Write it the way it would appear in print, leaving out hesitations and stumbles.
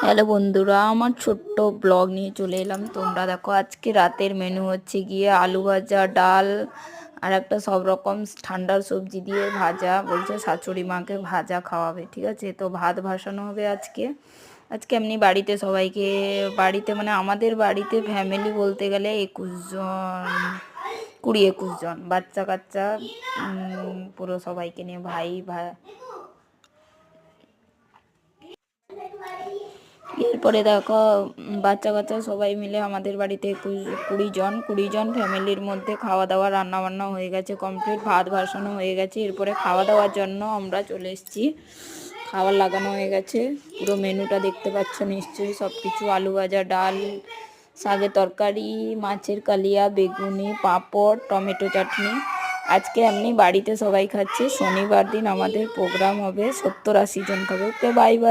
Hello বন্ধুরা, আমার ছোট্ট ব্লগ নিয়ে চলে এলাম। তোমরা দেখো, আজকে রাতের মেনু হচ্ছে গিয়ে আলু ভাজা, ডাল আর একটা সব রকম ঠান্ডার সবজি দিয়ে ভাজা। বলছে শাশুড়ি মাকে ভাজা খাওয়াবে, ঠিক আছে? তো ভাত ভাসানো হবে আজকে। আজকে এমনি বাড়িতে সবাইকে, বাড়িতে মানে আমাদের বাড়িতে ফ্যামিলি বলতে গেলে 21 জন, 20-21 জন বাচ্চা কাচ্চা, পুরো সবাইকে নিয়ে, ভাই ভাই। এরপরে দেখো, বাচ্চা কাচ্চা সবাই মিলে আমাদের বাড়িতে 20-জন ফ্যামিলির মধ্যে খাওয়া দাওয়া রান্না বান্না হয়ে গেছে কমপ্লিট, ভাত ভাসানো হয়ে গেছে। এরপরে খাওয়া দাওয়ার জন্য আমরা চলে এসেছি। খাবার লাগানো হয়ে গেছে, পুরো মেনুটা দেখতে পাচ্ছ নিশ্চয়ই। সব কিছু আলু ভাজা, ডাল, শাকের তরকারি, মাছের কালিয়া, বেগুনি, পাঁপড়, টমেটো চাটনি। আজকে এমনি বাড়িতে সবাই খাচ্ছে, শনিবার দিন আমাদের প্রোগ্রাম হবে, 70-80 জন খাবে। ওকে, বাই বাই।